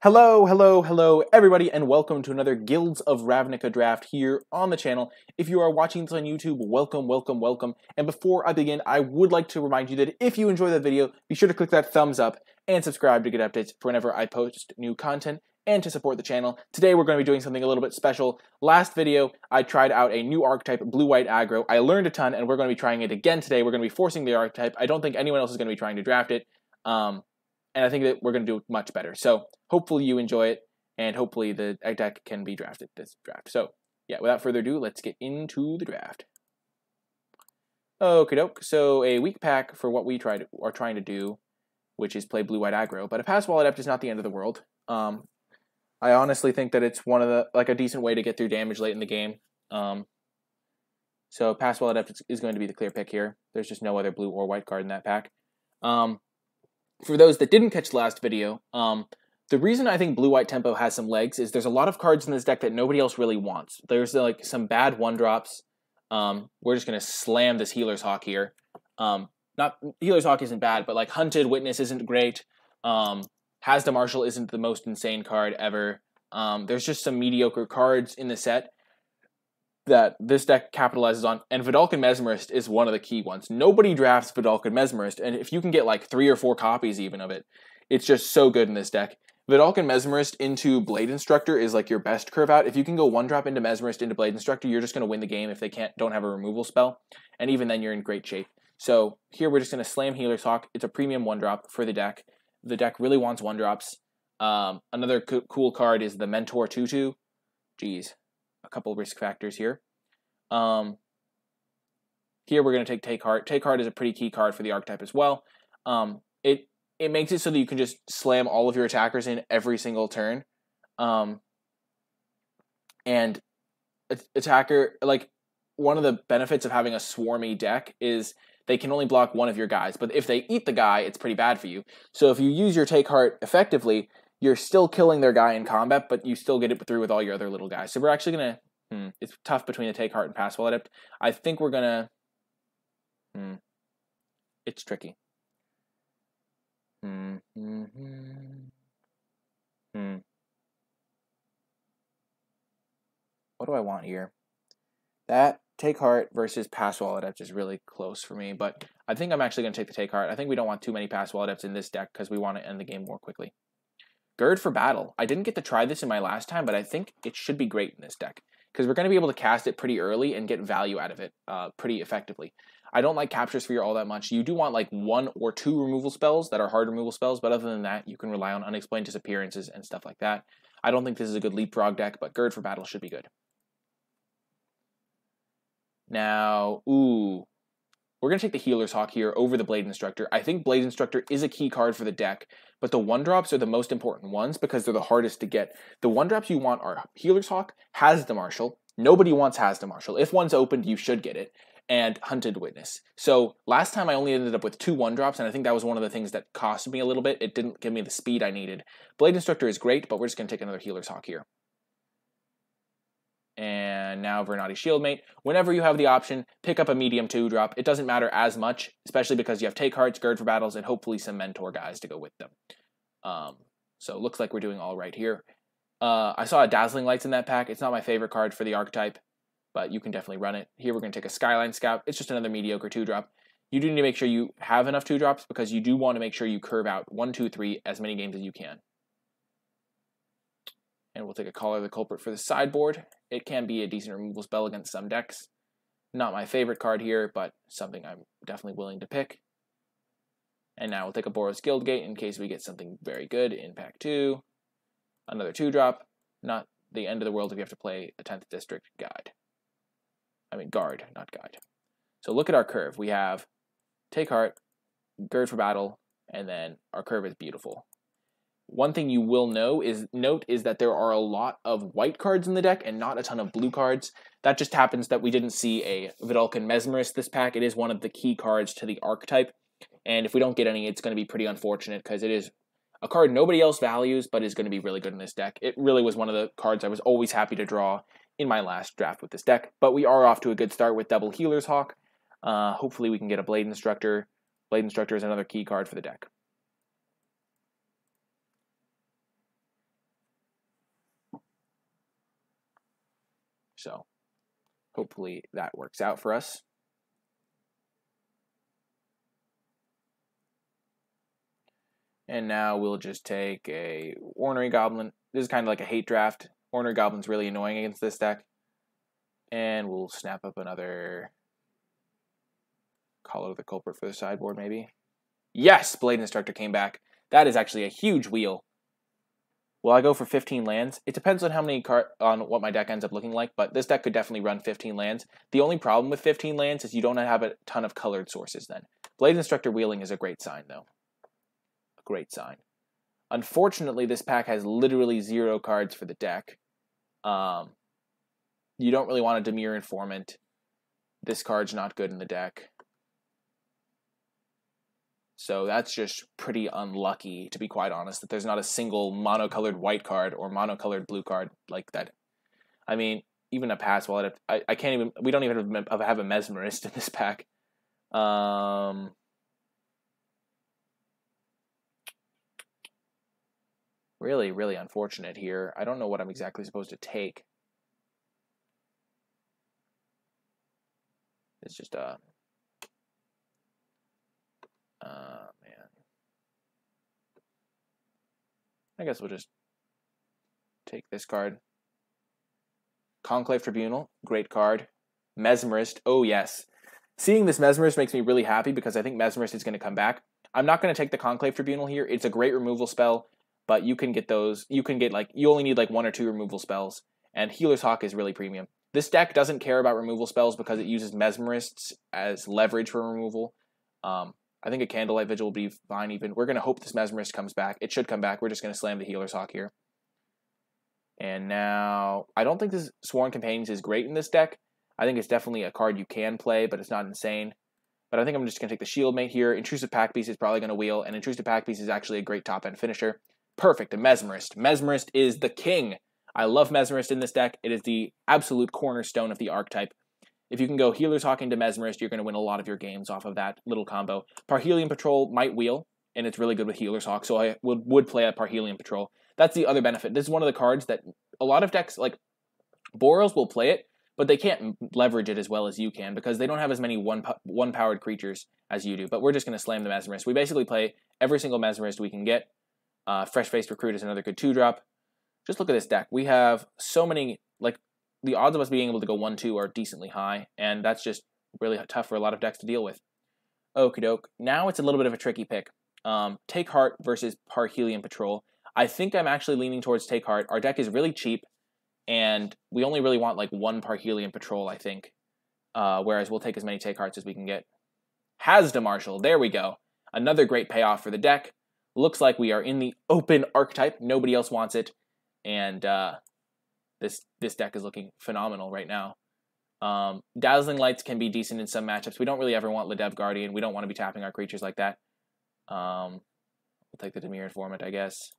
Hello, everybody, and welcome to another Guilds of Ravnica draft here on the channel. If you are watching this on YouTube, welcome. And before I begin, I would like to remind you that if you enjoy the video, be sure to click that thumbs up and subscribe to get updates for whenever I post new content and to support the channel. Today, we're going to be doing something a little bit special. Last video, I tried out a new archetype, Blue White Aggro. I learned a ton, and we're going to be trying it again today. We're going to be forcing the archetype. I don't think anyone else is going to be trying to draft it. And I think that we're going to do much better. So hopefully you enjoy it, and hopefully the deck can be drafted this draft. So yeah, without further ado, let's get into the draft. Okie doke. So a weak pack for what we are trying to do, which is play Blue White Aggro. But a Pass Wall Adept is not the end of the world. I honestly think that it's one of the a decent way to get through damage late in the game. So Pass Wall Adept is going to be the clear pick here. There's just no other blue or white card in that pack. For those that didn't catch the last video, the reason I think Blue-White Tempo has some legs is there's a lot of cards in this deck that nobody else really wants. There's like some bad 1-drops. We're just going to slam this Healer's Hawk here. Healer's Hawk isn't bad, but like Hunted Witness isn't great. Hasda Marshal isn't the most insane card ever. There's just some mediocre cards in the set that this deck capitalizes on, and Vedalken Mesmerist is one of the key ones. Nobody drafts Vedalken Mesmerist, and if you can get like 3 or 4 copies even of it, it's just so good in this deck. Vedalken Mesmerist into Blade Instructor is like your best curve out. If you can go 1-drop into Mesmerist into Blade Instructor, you're just going to win the game if they don't have a removal spell, and even then you're in great shape. So here we're just going to slam Healer's Hawk. It's a premium 1-drop for the deck. The deck really wants 1-drops. Another cool card is the Mentor 2/2. Geez. A couple risk factors here. Here we're going to take Heart. Take Heart is a pretty key card for the archetype as well. It makes it so that you can just slam all of your attackers in every single turn. And attacker, like, one of the benefits of having a swarmy deck is they can only block one of your guys, but if they eat the guy, it's pretty bad for you. So if you use your Take Heart effectively, you're still killing their guy in combat, but you still get it through with all your other little guys. So we're actually going to... it's tough between the Take Heart and Pass Wall Adept. I think we're going to... It's tricky. What do I want here? That Take Heart versus Pass Wall Adept is really close for me, but I think I'm actually going to take the Take Heart. I think we don't want too many Pass Wall Adepts in this deck because we want to end the game more quickly. Gird for Battle. I didn't get to try this in my last time, but I think it should be great in this deck because we're going to be able to cast it pretty early and get value out of it pretty effectively. I don't like Capture Sphere all that much. You do want like 1 or 2 removal spells that are hard removal spells, but other than that, you can rely on Unexplained Disappearances and stuff like that. I don't think this is a good Leapfrog deck, but Gird for Battle should be good. Now, we're going to take the Healer's Hawk here over the Blade Instructor. I think Blade Instructor is a key card for the deck, but the 1-drops are the most important ones because they're the hardest to get. The 1-drops you want are Healer's Hawk, Hasda Marshal. Nobody wants Hasda Marshal. If one's opened, you should get it. And Hunted Witness. So last time I only ended up with 2 1-drops, and I think that was one of the things that cost me a little bit. It didn't give me the speed I needed. Blade Instructor is great, but we're just going to take another Healer's Hawk here. And now Vernati Shieldmate. Whenever you have the option, pick up a medium 2-drop. It doesn't matter as much, especially because you have Take Hearts, Gird for Battles, and hopefully some Mentor guys to go with them. So it looks like we're doing all right here. I saw a Dazzling Lights in that pack. It's not my favorite card for the archetype, but you can definitely run it. Here we're going to take a Skyline Scout. It's just another mediocre 2-drop. You do need to make sure you have enough 2-drops because you do want to make sure you curve out 1, 2, 3 as many games as you can. And we'll take a Collar the Culprit for the sideboard. It can be a decent removal spell against some decks. Not my favorite card here, but something I'm definitely willing to pick. And now we'll take a Boros Guildgate in case we get something very good in pack 2. Another 2-drop. Not the end of the world if you have to play a 10th District Guard, not Guide. So look at our curve. We have Take Heart, Gird for Battle, and then our curve is beautiful. One thing you will note is that there are a lot of white cards in the deck and not a ton of blue cards. That just happens that we didn't see a Vedalken Mesmerist this pack. It is one of the key cards to the archetype, and if we don't get any, it's going to be pretty unfortunate because it is a card nobody else values, but is going to be really good in this deck. It really was one of the cards I was always happy to draw in my last draft with this deck, but we are off to a good start with double Healer's Hawk. Hopefully we can get a Blade Instructor. Blade Instructor is another key card for the deck. So hopefully that works out for us. And now we'll just take a Ornery Goblin. This is kind of like a hate draft. Ornery Goblin's really annoying against this deck. And we'll snap up another Call of the Culprit for the sideboard, maybe. Yes! Blade Instructor came back. That is actually a huge wheel. Will I go for 15 lands? It depends on how many on what my deck ends up looking like, but this deck could definitely run 15 lands. The only problem with 15 lands is you don't have a ton of colored sources then. Blade Instructor wheeling is a great sign, though. A great sign. Unfortunately, this pack has literally 0 cards for the deck. You don't really want a Demure Informant. This card's not good in the deck. So that's just pretty unlucky, to be quite honest, that there's not a single monocolored white card or monocolored blue card like that. I mean, even a pass wallet, I can't even, we don't even have a Mesmerist in this pack. Really, really unfortunate here. I don't know what I'm exactly supposed to take. It's just man. I guess we'll just take this card. Conclave Tribunal, great card. Mesmerist, oh yes. Seeing this Mesmerist makes me really happy because I think Mesmerist is going to come back. I'm not going to take the Conclave Tribunal here. It's a great removal spell, but you can get those. You can get you only need 1 or 2 removal spells, and Healer's Hawk is really premium. This deck doesn't care about removal spells because it uses Mesmerists as leverage for removal. I think a Candlelight Vigil will be fine even. We're going to hope this Mesmerist comes back. It should come back. We're just going to slam the Healer's Hawk here. And now, I don't think this Sworn Companions is great in this deck. I think it's definitely a card you can play, but it's not insane. But I think I'm just going to take the Shield Mate here. Intrusive Pack Beast is probably going to wheel, and Intrusive Pack Beast is actually a great top-end finisher. Perfect, a Mesmerist. Mesmerist is the king. I love Mesmerist in this deck. It is the absolute cornerstone of the archetype. If you can go Healer's Hawk into Mesmerist, you're going to win a lot of your games off of that little combo. Parhelion Patrol might wheel, and it's really good with Healer's Hawk, so I would play a Parhelion Patrol. That's the other benefit. This is one of the cards that a lot of decks, like Boros, will play it, but they can't leverage it as well as you can because they don't have as many one-powered creatures as you do. But we're just going to slam the Mesmerist. We basically play every single Mesmerist we can get. Fresh-Faced Recruit is another good 2-drop. Just look at this deck. We have so many, the odds of us being able to go 1-2 are decently high, and that's just really tough for a lot of decks to deal with. Okie doke. Now it's a little bit of a tricky pick. Take Heart versus Parhelion Patrol. I think I'm actually leaning towards Take Heart. Our deck is really cheap, and we only really want 1 Parhelion Patrol, I think. Whereas we'll take as many Take Hearts as we can get. Hasda Marshal. There we go. Another great payoff for the deck. Looks like we are in the open archetype. Nobody else wants it. And this deck is looking phenomenal right now. Dazzling Lights can be decent in some matchups. We don't really ever want Ladev Guardian. We don't want to be tapping our creatures like that. We'll take the Demure Informant, I guess.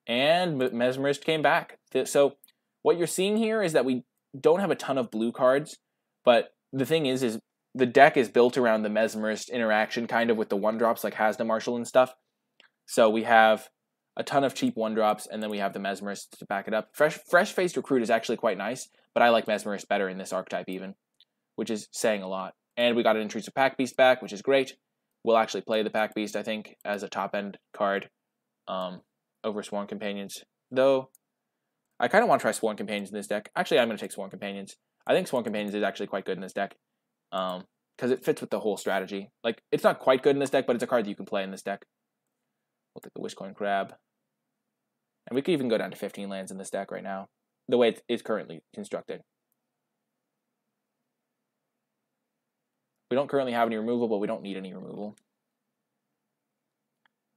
And Mesmerist came back. So what you're seeing here is that we don't have a ton of blue cards, but the thing is the deck is built around the Mesmerist interaction, kind of with the 1-drops like Hasda Marshal and stuff. So we have a ton of cheap 1-drops, and then we have the Mesmerist to back it up. Fresh-Faced Recruit is actually quite nice, but I like Mesmerist better in this archetype even, which is saying a lot. And we got an Intrusive Pack Beast back, which is great. We'll actually play the Pack Beast, I think, as a top-end card over Sworn Companions. Though, I kind of want to try Sworn Companions in this deck. Actually, I'm going to take Sworn Companions. I think Sworn Companions is actually quite good in this deck because it fits with the whole strategy. It's not quite good in this deck, but it's a card that you can play in this deck. We'll take the Wishcoin Crab. And we could even go down to 15 lands in this deck right now, the way it's currently constructed. We don't currently have any removal, but we don't need any removal.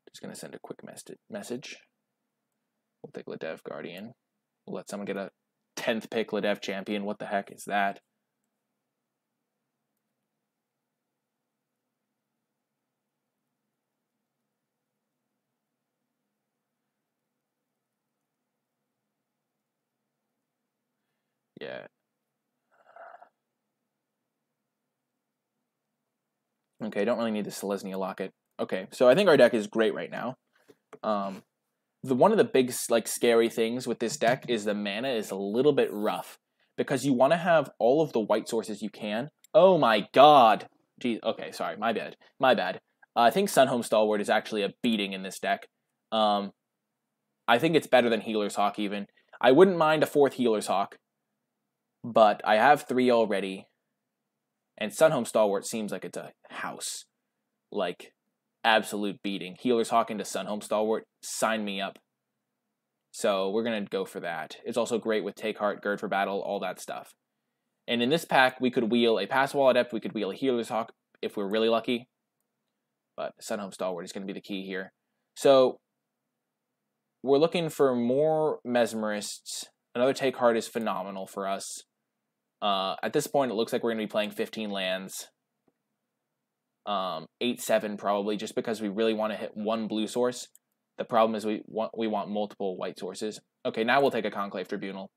Just going to send a quick message. We'll take Ladev Guardian. We'll let someone get a 10th pick Ladev Champion. What the heck is that? Yeah. Okay, don't really need the Selesnya Locket. Okay, so I think our deck is great right now. One of the big scary things with this deck is the mana is a little bit rough. because you want to have all of the white sources you can. Oh my god. Geez, okay, sorry, my bad. My bad. I think Sunhome Stalwart is actually a beating in this deck. I think it's better than Healer's Hawk even. I wouldn't mind a 4th Healer's Hawk, but I have 3 already. And Sunhome Stalwart seems like it's a house. Like, absolute beating. Healer's Hawk into Sunhome Stalwart, sign me up. So we're going to go for that. It's also great with Take Heart, Gird for Battle, all that stuff. And in this pack, we could wheel a Pass Wall Adept, we could wheel a Healer's Hawk if we're really lucky. But Sunhome Stalwart is going to be the key here. So we're looking for more Mesmerists. Another Take Heart is phenomenal for us. At this point, it looks like we're going to be playing 15 lands. 8-7 probably, just because we really want to hit one blue source. The problem is we want multiple white sources. Okay, now we'll take a Conclave Tribunal.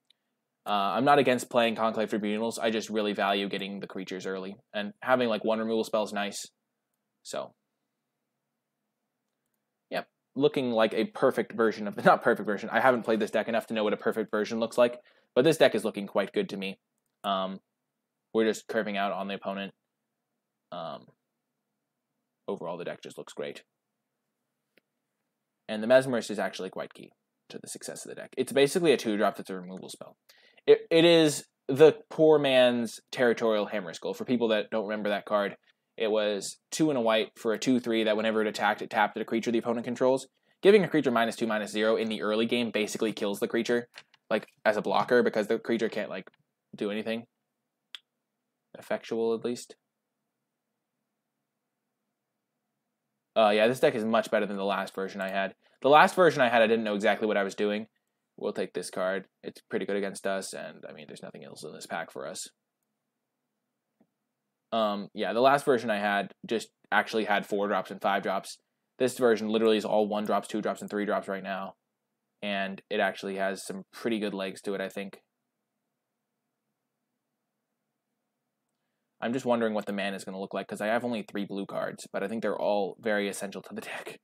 I'm not against playing Conclave Tribunals. I just really value getting the creatures early. And having like 1 removal spell is nice. So, yeah, looking like a perfect version of... Not perfect version. I haven't played this deck enough to know what a perfect version looks like. But this deck is looking quite good to me. We're just curving out on the opponent. Overall, the deck just looks great. And the Mesmerist is actually quite key to the success of the deck. It's basically a 2-drop that's a removal spell. It is the poor man's Territorial Hammerskull. For people that don't remember that card, it was 2 and a white for a 2/3 that whenever it attacked, it tapped at a creature the opponent controls. Giving a creature -2/-0 in the early game basically kills the creature, like as a blocker, because the creature can't like do anything. Effectual, at least. Yeah, this deck is much better than the last version I had. The last version I had, I didn't know exactly what I was doing. We'll take this card. It's pretty good against us, and, I mean, there's nothing else in this pack for us. Yeah, the last version I had just actually had 4-drops and 5-drops. This version literally is all 1-drops, 2-drops, and 3-drops right now. And it actually has some pretty good legs to it, I think. I'm just wondering what the mana is going to look like, because I have only 3 blue cards, but I think they're all very essential to the deck.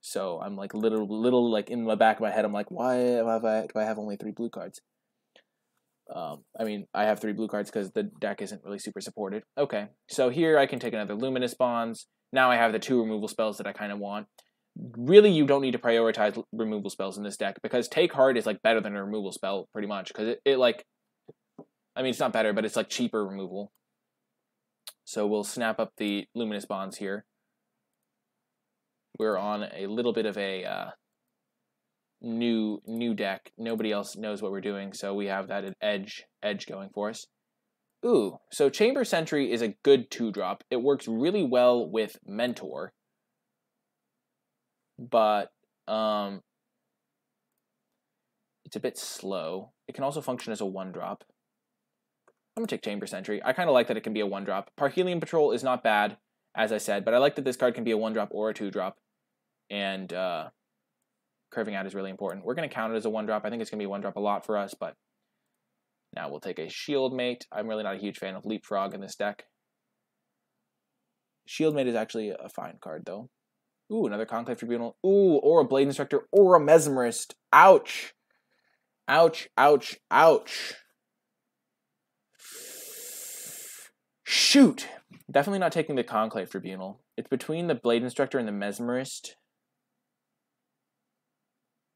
So I'm like little like in the back of my head, I'm like, why do I have only 3 blue cards? I mean, I have 3 blue cards because the deck isn't really super supported. Okay, so here I can take another Luminous Bonds. Now I have the 2 removal spells that I kind of want. Really, you don't need to prioritize removal spells in this deck, because Take Heart is like better than a removal spell, pretty much. Because it like, I mean, it's not better, but it's like cheaper removal. So we'll snap up the Luminous Bonds here. We're on a little bit of a new deck. Nobody else knows what we're doing, so we have that edge going for us. Ooh, so Chamber Sentry is a good 2-drop. It works really well with Mentor, but it's a bit slow. It can also function as a 1-drop. I'm going to take Chamber Sentry. I kind of like that it can be a 1-drop. Parhelion Patrol is not bad, as I said, but I like that this card can be a 1-drop or a 2-drop. And curving out is really important. We're going to count it as a 1-drop. I think it's going to be a 1-drop a lot for us, but now we'll take a Shieldmate. I'm really not a huge fan of Leapfrog in this deck. Shieldmate is actually a fine card, though. Ooh, another Conclave Tribunal. Ooh, or a Blade Instructor, or a Mesmerist. Ouch! Ouch, ouch, ouch. Shoot! Definitely not taking the Conclave Tribunal. It's between the Blade Instructor and the Mesmerist.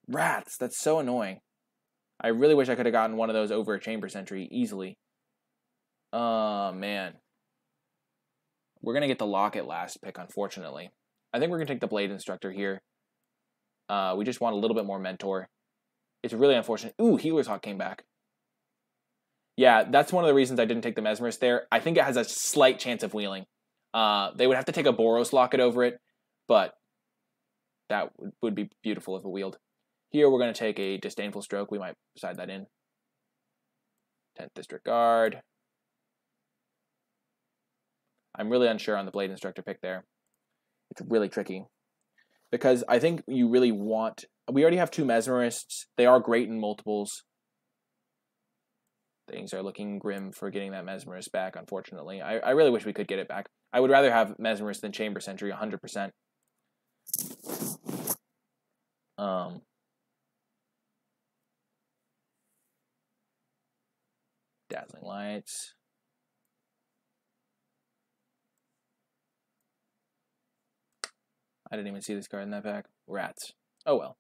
Rats, that's so annoying. I really wish I could have gotten one of those over a Chamber Sentry easily. Oh, man. We're going to get the Locket last pick, unfortunately. I think we're going to take the Blade Instructor here. We just want a little bit more Mentor. It's really unfortunate. Ooh, Healer's Hawk came back. Yeah, that's one of the reasons I didn't take the Mesmerist there. I think it has a slight chance of wheeling. They would have to take a Boros Locket over it, but that would be beautiful if it wheeled. Here we're going to take a Disdainful Stroke. We might side that in. 10th District Guard. I'm really unsure on the Blade Instructor pick there. It's really tricky. Because I think you really want... We already have 2 Mesmerists. They are great in multiples. Things are looking grim for getting that Mesmerist back, unfortunately. I really wish we could get it back. I would rather have Mesmerist than Chamber Sentry, 100%. Dazzling Lights. I didn't even see this card in that pack. Rats. Oh well.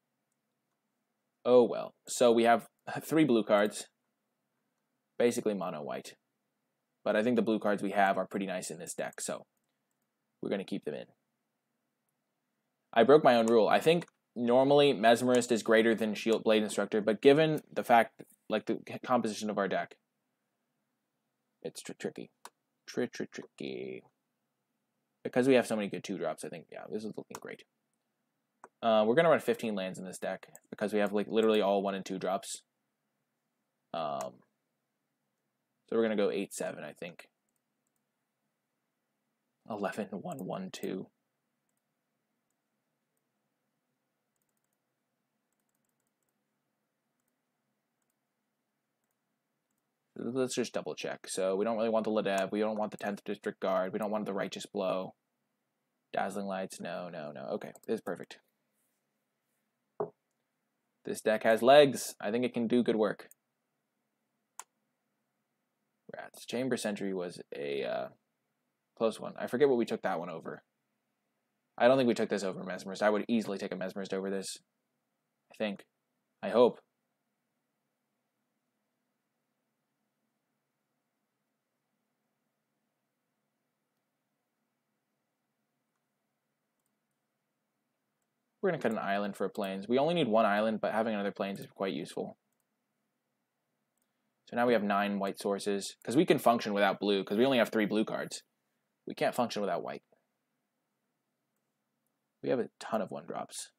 Oh well. So we have 3 blue cards. Basically mono white. But I think the blue cards we have are pretty nice in this deck, so we're going to keep them in. I broke my own rule. I think normally Mesmerist is greater than Shield Blade Instructor, but given the fact, like the composition of our deck, it's tricky. Tricky. Because we have so many good 2-drops, I think, yeah, this is looking great. We're going to run 15 lands in this deck because we have like literally all 1 and 2 drops. So we're going to go 8-7, I think. 11, 1, 1, 2. Let's just double check. So we don't really want the Ladev. We don't want the 10th District Guard. We don't want the Righteous Blow. Dazzling Lights. No. Okay, this is perfect. This deck has legs. I think it can do good work. Rats. Chamber Sentry was a close one. I forget what we took that one over. I don't think we took this over Mesmerist. I would easily take a Mesmerist over this. I think. I hope. We're going to cut an island for a plains. We only need 1 island, but having another plains is quite useful. So now we have 9 white sources, because we can function without blue, because we only have 3 blue cards. We can't function without white. We have a ton of 1-drops.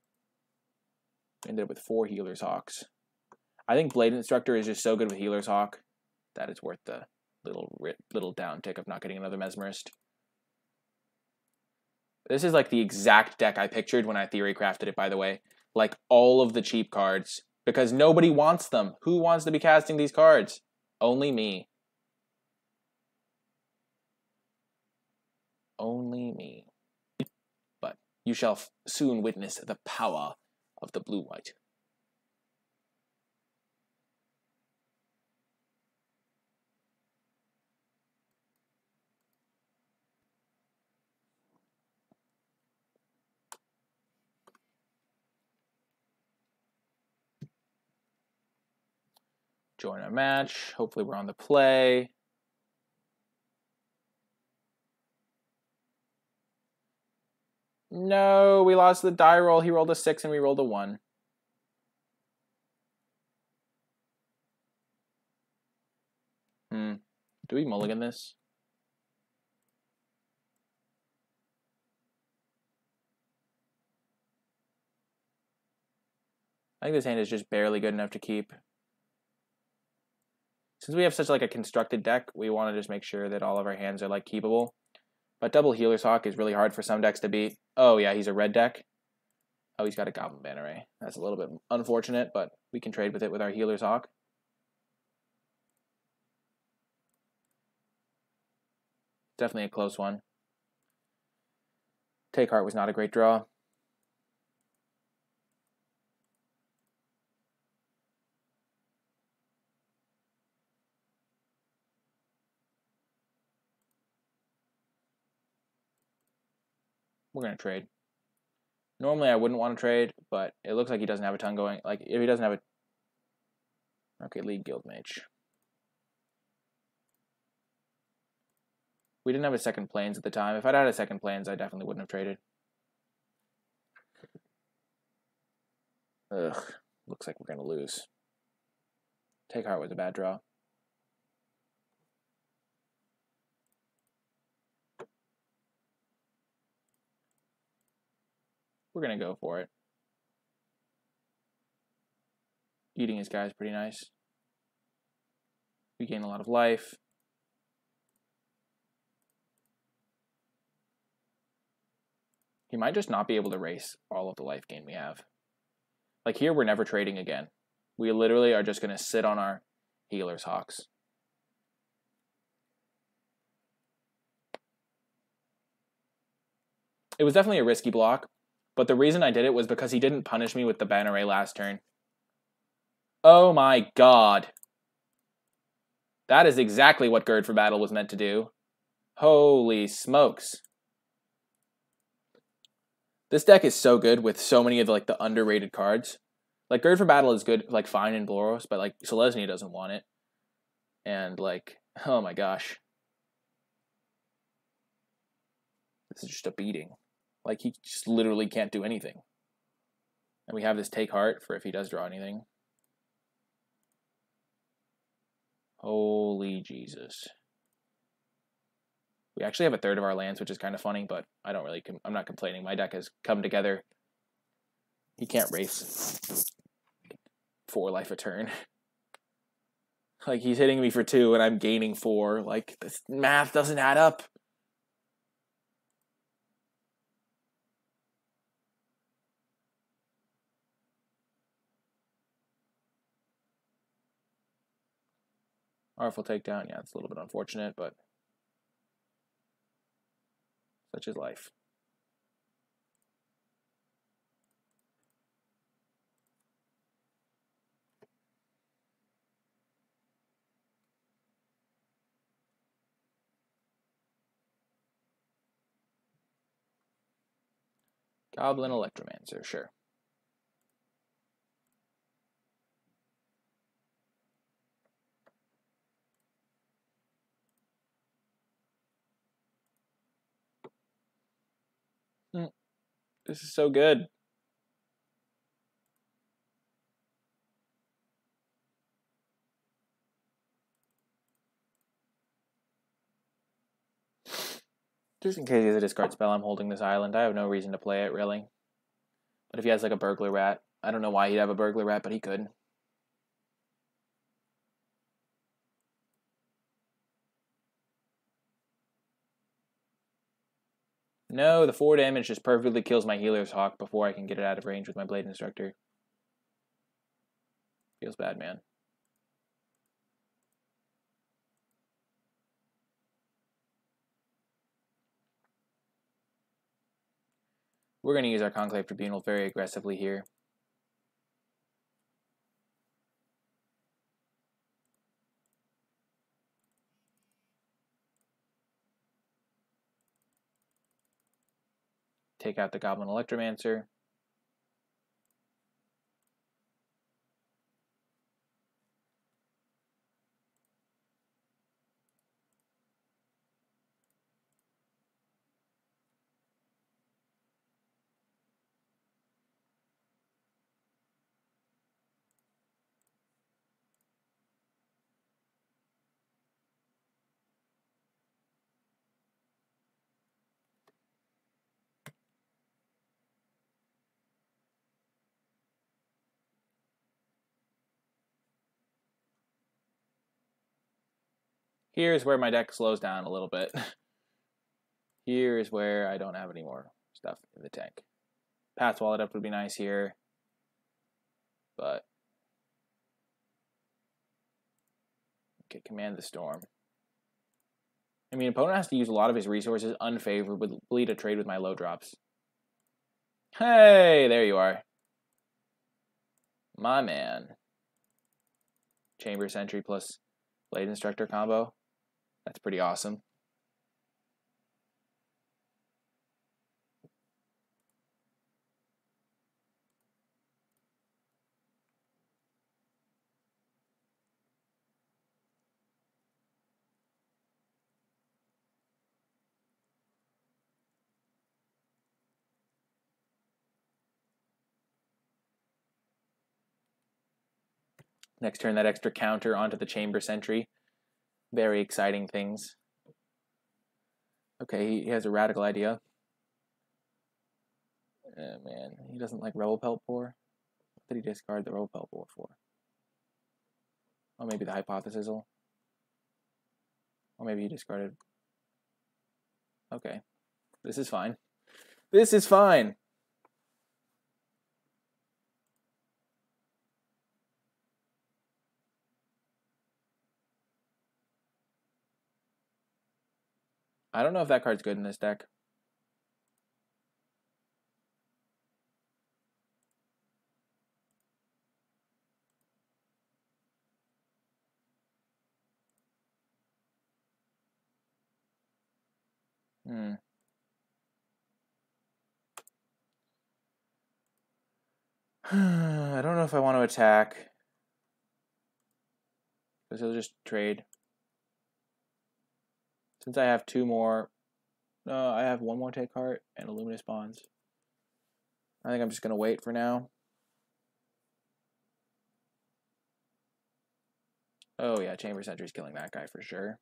We ended up with 4 Healer's Hawks. I think Blade Instructor is just so good with Healer's Hawk that it's worth the little downtick of not getting another Mesmerist. This is like the exact deck I pictured when I theory crafted it, by the way. Like all of the cheap cards. Because nobody wants them. Who wants to be casting these cards? Only me. Only me. But you shall soon witness the power of the blue-white. Join our match. Hopefully we're on the play. No, we lost the die roll. He rolled a 6 and we rolled a 1. Do we mulligan this? I think this hand is just barely good enough to keep. Since we have such like a constructed deck, we want to just make sure that all of our hands are like keepable. But double Healer's Hawk is really hard for some decks to beat. Oh yeah, he's a red deck. Oh, he's got a Goblin Banneret. That's a little bit unfortunate, but we can trade with it with our Healer's Hawk. Definitely a close one. Take Heart was not a great draw. We're going to trade. Normally I wouldn't want to trade, but it looks like he doesn't have a ton going. Like, if he doesn't have a... Okay, League Guild Mage. We didn't have a second plains at the time. If I'd had a second plains, I definitely wouldn't have traded. Ugh, looks like we're going to lose. Take Heart was a bad draw. We're going to go for it. Eating his guy is pretty nice. We gain a lot of life. He might just not be able to race all of the life gain we have. Like here, we're never trading again. We literally are just going to sit on our Healer's Hawks. It was definitely a risky block. But the reason I did it was because he didn't punish me with the Banneret last turn. Oh my god. That is exactly what Gird for Battle was meant to do. Holy smokes. This deck is so good with so many of like the underrated cards. Like Gird for Battle is good, like fine in Boros, but like Selesnya doesn't want it. And like, oh my gosh. This is just a beating. Like he just literally can't do anything. And we have this Take Heart for if he does draw anything. Holy Jesus. We actually have a third of our lands, which is kind of funny, but I don't really, I'm not complaining. My deck has come together. He can't race 4 life a turn. Like, he's hitting me for 2 and I'm gaining 4. Like, this math doesn't add up. Artful Takedown, yeah, it's a little bit unfortunate, but such is life. Goblin Electromancer, sure. This is so good. Just in case he has a discard spell, I'm holding this island. I have no reason to play it, really. But if he has like a Burglar Rat, I don't know why he'd have a Burglar Rat, but he could. No, the 4 damage just perfectly kills my Healer's Hawk before I can get it out of range with my Blade Instructor. Feels bad, man. We're going to use our Conclave Tribunal very aggressively here. Take out the Goblin Electromancer. Here's where my deck slows down a little bit. Here is where I don't have any more stuff in the tank. Path Wallet up would be nice here, but okay, Command the Storm. I mean, opponent has to use a lot of his resources unfavorably to trade with my low drops. Hey, there you are. My man. Chamber Sentry plus Blade Instructor combo. That's pretty awesome. Next turn, that extra counter onto the Chamber Sentry. Very exciting things. Okay, he has a radical idea. Man, he doesn't like Rebel Pelt Boar. What did he discard the Rebel Pelt Boar for? Oh, maybe the Hypothesisal. Or maybe he discarded... Okay. This is fine. This is fine! I don't know if that card's good in this deck. I don't know if I want to attack. Because he'll just trade. Since I have two more... I have one more take heart and a luminous bonds. I think I'm just going to wait for now. Oh yeah, Chamber Sentry's killing that guy for sure.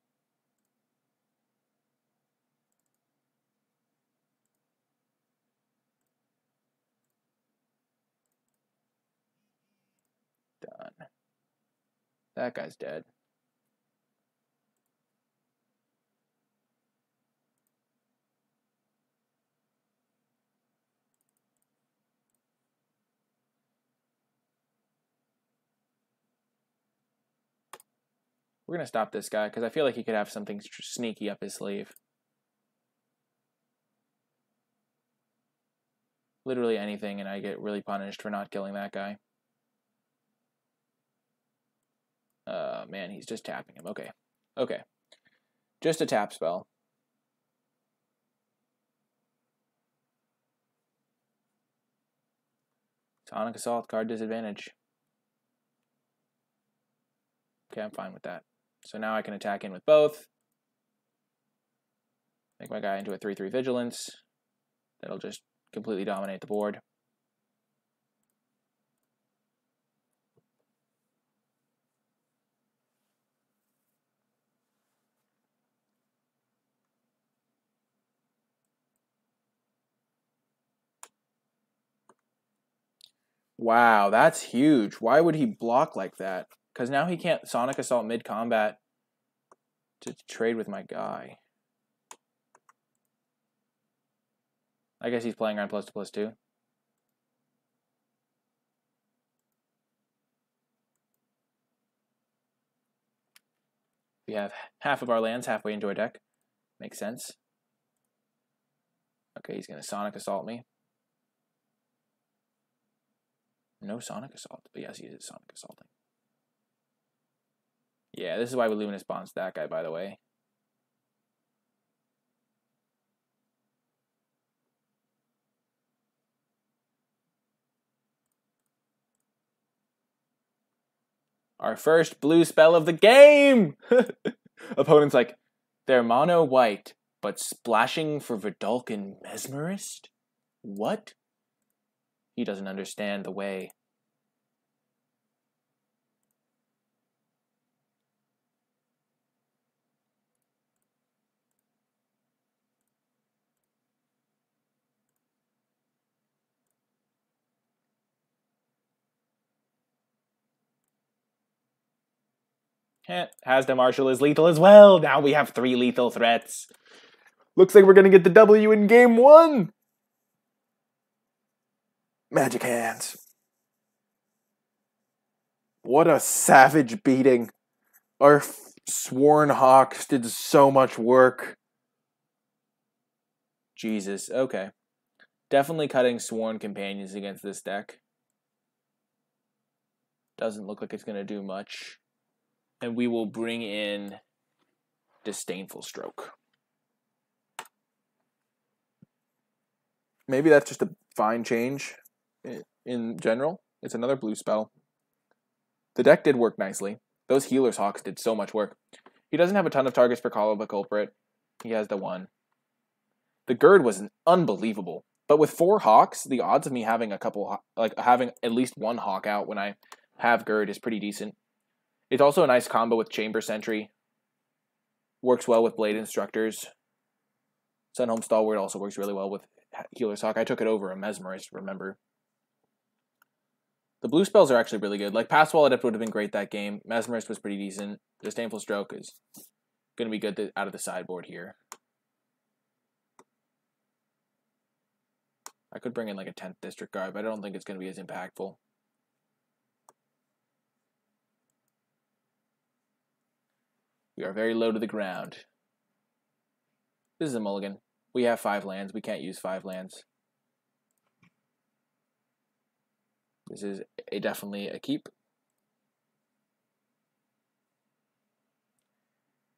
Done. That guy's dead. We're going to stop this guy because I feel like he could have something sneaky up his sleeve. Literally anything, and I get really punished for not killing that guy. Man, he's just tapping him. Okay. Okay. Just a tap spell. Sonic Assault, card disadvantage. Okay, I'm fine with that. So now I can attack in with both. Make my guy into a 3/3 Vigilance. That'll just completely dominate the board. Wow, that's huge. Why would he block like that? Because now he can't Sonic Assault mid-combat to trade with my guy. I guess he's playing around +2/+2. We have half of our lands halfway into our deck. Makes sense. Okay, he's going to Sonic Assault me. No Sonic Assault, but yes, he is Sonic Assaulting. Yeah, this is why we Luminous Bonds that guy, by the way. Our first blue spell of the game! Opponent's like, they're mono white, but splashing for Verdalkin Mesmerist? What? He doesn't understand the way. Hasda Marshall is lethal as well. Now we have 3 lethal threats. Looks like we're going to get the W in game 1. Magic Hands. What a savage beating. Our Sworn Hawks did so much work. Jesus, okay. Definitely cutting Sworn Companions against this deck. Doesn't look like it's going to do much. And we will bring in Disdainful Stroke. Maybe that's just a fine change in general. It's another blue spell. The deck did work nicely. Those Healer's Hawks did so much work. He doesn't have a ton of targets for Call of a Culprit. He has the one. The Gird was unbelievable. But with 4 Hawks, the odds of me having having at least 1 Hawk out when I have Gird is pretty decent. It's also a nice combo with Chamber Sentry. Works well with Blade Instructors. Sunhome Stalwart also works really well with Healer's Hawk. I took it over a Mesmerist, remember. The blue spells are actually really good. Like, Passwall Adept would have been great that game. Mesmerist was pretty decent. Disdainful Stroke is going to be good out of the sideboard here. I could bring in like a 10th District Guard, but I don't think it's going to be as impactful. We are very low to the ground. This is a mulligan. We have 5 lands. We can't use 5 lands. This is definitely a keep.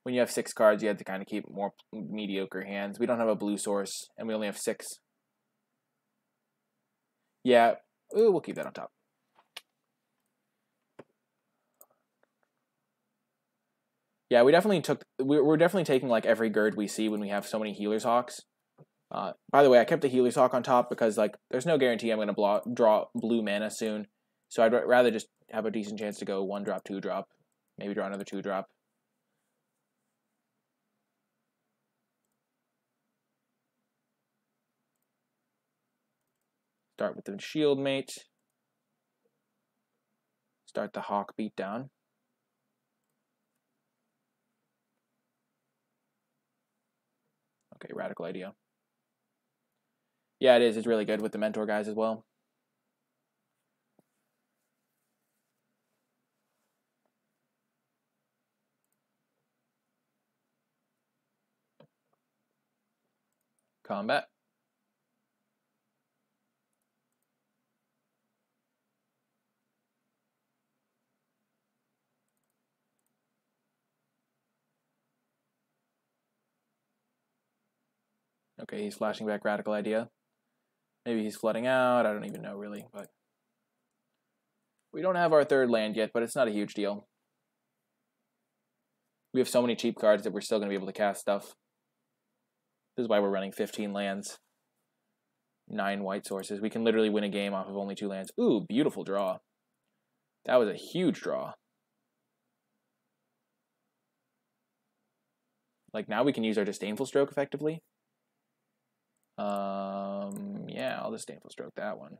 when you have 6 cards, you have to kind of keep more mediocre hands. We don't have a blue source, and we only have 6. Yeah, we'll keep that on top. Yeah, we're definitely taking like every Gerd we see when we have so many Healer's Hawks. By the way, I kept the Healer's Hawk on top because like there's no guarantee I'm going to draw blue mana soon. So I'd rather just have a decent chance to go 1-drop, 2-drop, maybe draw another 2-drop. Start with the Shield Mate. Start the Hawk Beatdown. Okay, Radical Idea. Yeah, it is. It's really good with the Mentor guys as well. Combat. Okay, he's flashing back Radical Idea. Maybe he's flooding out. I don't even know really, but we don't have our 3rd land yet, but it's not a huge deal. We have so many cheap cards that we're still going to be able to cast stuff. This is why we're running 15 lands. 9 white sources. We can literally win a game off of only 2 lands. Ooh, beautiful draw. That was a huge draw. Like, now we can use our Disdainful Stroke effectively. Yeah, I'll Disdainful Stroke that one.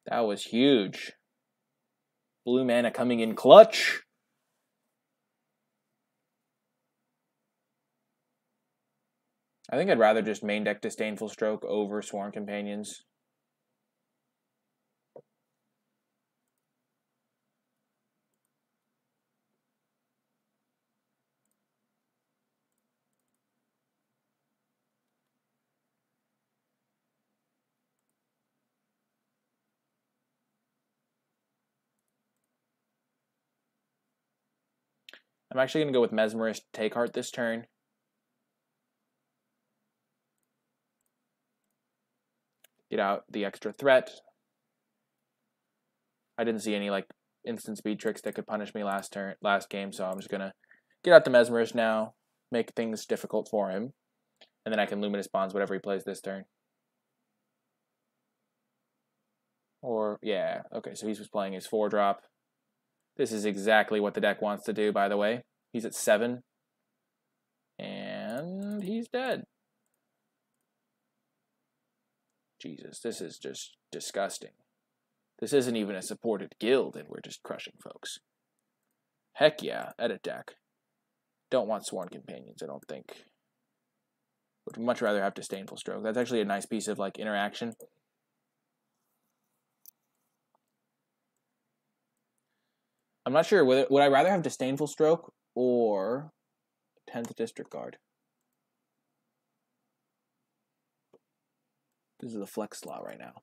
That was huge. Blue mana coming in clutch. I think I'd rather just main deck Disdainful Stroke over Sworn Companions. I'm actually going to go with Mesmerist Take Heart this turn. Get out the extra threat. I didn't see any like instant speed tricks that could punish me last game, so I'm just going to get out the Mesmerist now, make things difficult for him, and then I can Luminous Bonds whatever he plays this turn. Or, yeah, okay, so he's just playing his 4-drop. This is exactly what the deck wants to do, by the way. He's at 7. And he's dead. Jesus, this is just disgusting. This isn't even a supported guild, and we're just crushing folks. Heck yeah, edit deck. Don't want Sworn Companions, I don't think. Would much rather have Disdainful Stroke. That's actually a nice piece of, like, interaction. I'm not sure, would I rather have Disdainful Stroke or 10th District Guard? This is a flex slot right now.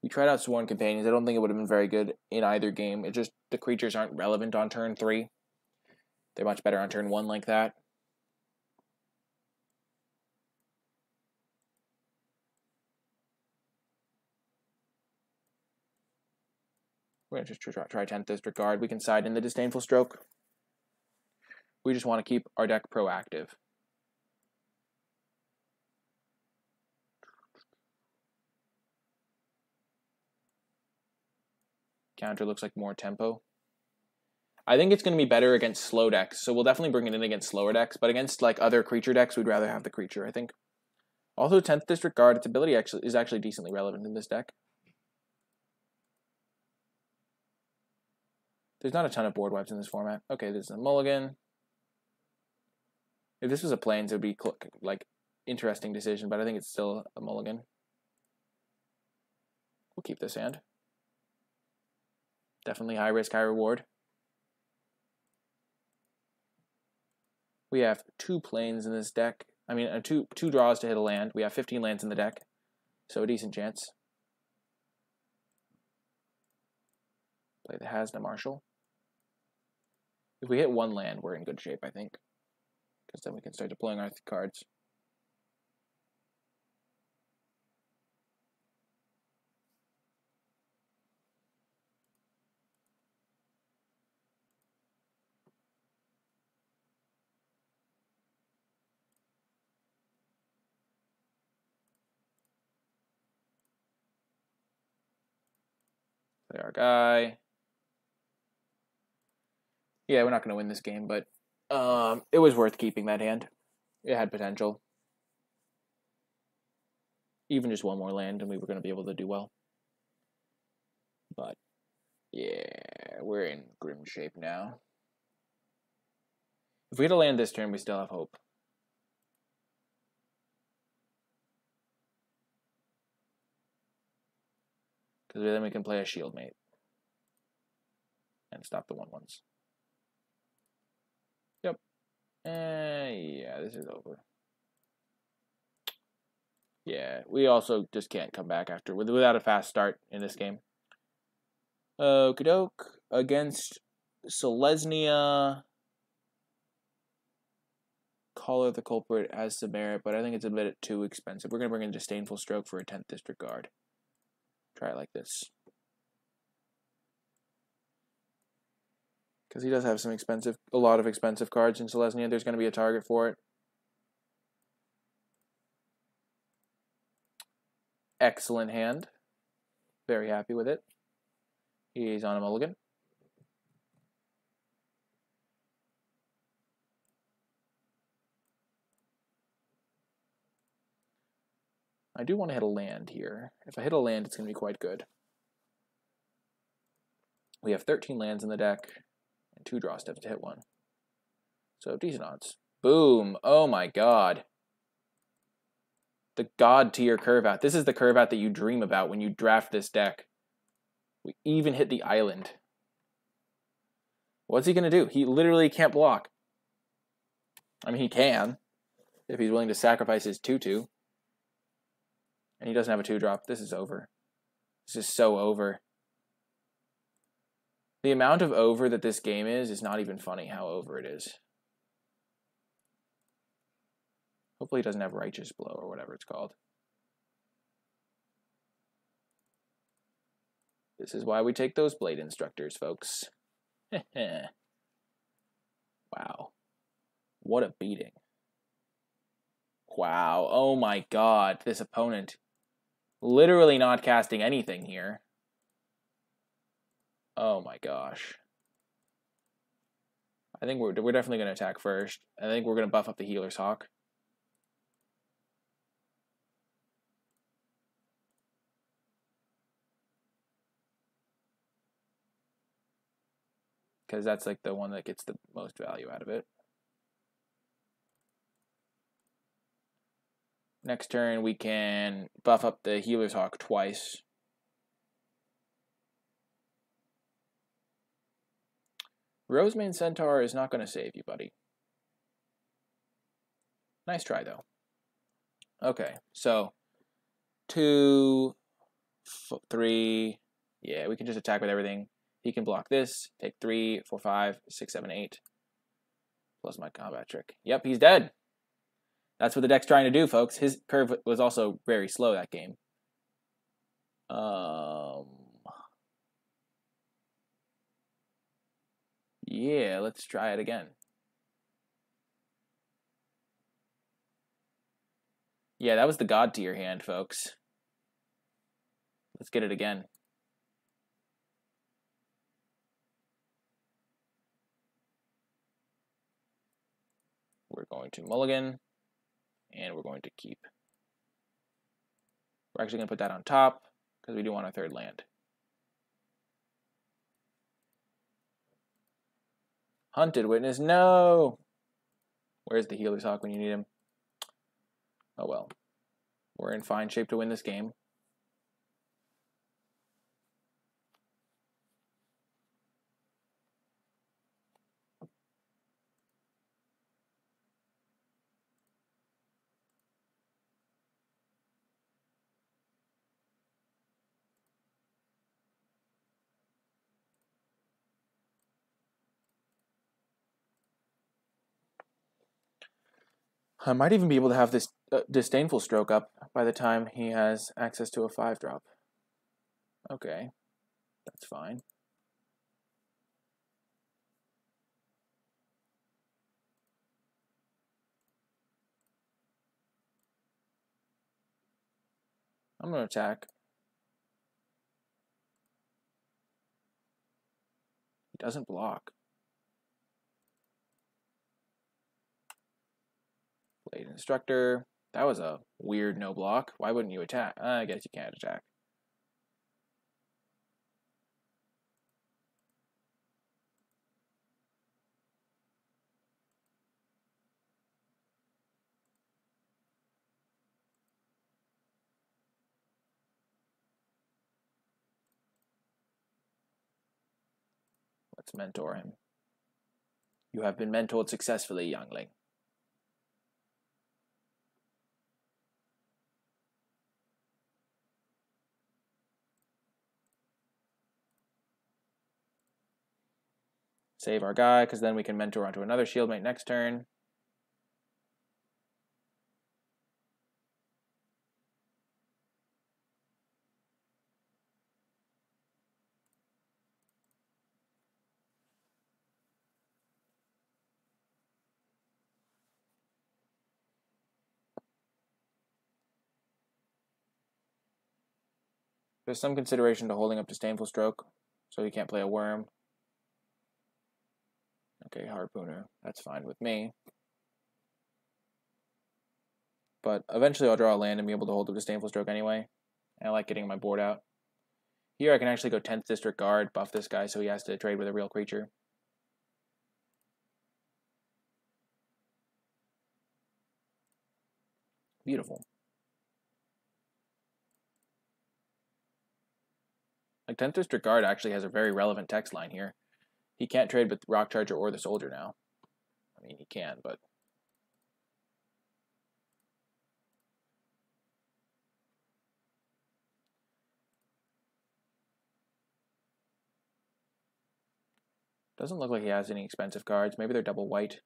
We tried out Sworn Companions. I don't think it would have been very good in either game. It just, the creatures aren't relevant on turn 3. They're much better on turn 1 like that. We're going to just try 10th District Guard. We can side in the Disdainful Stroke. We just want to keep our deck proactive. Counter looks like more tempo. I think it's going to be better against slow decks, so we'll definitely bring it in against slower decks, but against like other creature decks, we'd rather have the creature, I think. Also, 10th District Guard, its ability is actually decently relevant in this deck. There's not a ton of board wipes in this format. Okay, this is a mulligan. If this was a plains, it would be like interesting decision, but I think it's still a mulligan. We'll keep this hand. Definitely high risk, high reward. We have 2 plains in this deck. I mean, two draws to hit a land. We have 15 lands in the deck, so a decent chance. Play the Hasna Marshal. If we hit one land, we're in good shape, I think. Because then we can start deploying our cards. Play our guy. Yeah, we're not going to win this game, but it was worth keeping that hand. It had potential. Even just one more land, and we were going to be able to do well. But, yeah, we're in grim shape now. If we had to land this turn, we still have hope. Because then we can play a shield mate. And stop the 1/1s. Yep. Yeah, this is over. Yeah, we also just can't come back after without a fast start in this game. Okie doke. Against Selesnya. Collar the Culprit as some merit, but I think it's a bit too expensive. We're going to bring in Disdainful Stroke for a 10th District Guard. Try it like this. Because he does have some a lot of expensive cards in Selesnya. There's going to be a target for it. Excellent hand. Very happy with it. He's on a mulligan. I do want to hit a land here. If I hit a land, it's going to be quite good. We have 13 lands in the deck, and 2 draw steps to hit one. So decent odds. Boom! Oh my god. The god tier curve out. This is the curve out that you dream about when you draft this deck. We even hit the island. What's he going to do? He literally can't block. I mean, he can, if he's willing to sacrifice his 2/2. And he doesn't have a 2-drop. This is over. This is so over. The amount of over that this game is not even funny how over it is. Hopefully he doesn't have Righteous Blow or whatever it's called. This is why we take those Blade Instructors, folks. Wow. What a beating. Wow. Oh my god. This opponent literally not casting anything here. Oh my gosh. I think we're definitely going to attack first. I think we're going to buff up the Healer's Hawk. Because that's like the one that gets the most value out of it. Next turn, we can buff up the Healer's Hawk twice. Rosemane Centaur is not going to save you, buddy. Nice try, though. Okay, so 2, 3. Yeah, we can just attack with everything. He can block this, take 3, 4, 5, 6, 7, 8. Plus my combat trick. Yep, he's dead. That's what the deck's trying to do, folks. His curve was also very slow that game. Yeah, let's try it again. Yeah, that was the god tier hand, folks. Let's get it again. We're going to mulligan, and we're going to keep. We're actually going to put that on top, because we do want a 3rd land. Hunted Witness, no! Where's the Healer's Hawk when you need him? Oh well. We're in fine shape to win this game. I might even be able to have this Disdainful Stroke up by the time he has access to a 5-drop. Okay, that's fine. I'm going to attack. He doesn't block. Blade Instructor. That was a weird no block. Why wouldn't you attack? I guess you can't attack. Let's mentor him. You have been mentored successfully, youngling. Save our guy, because then we can mentor onto another shieldmate next turn. There's some consideration to holding up Disdainful Stroke, so he can't play a worm. Okay, Harpooner. That's fine with me. But eventually I'll draw a land and be able to hold up Disdainful Stroke anyway. I like getting my board out. Here I can actually go 10th District Guard, buff this guy so he has to trade with a real creature. Beautiful. Like 10th District Guard actually has a very relevant text line here. He can't trade with Rock Charger or the Soldier now. I mean, he can, but... Doesn't look like he has any expensive cards. Maybe they're double white.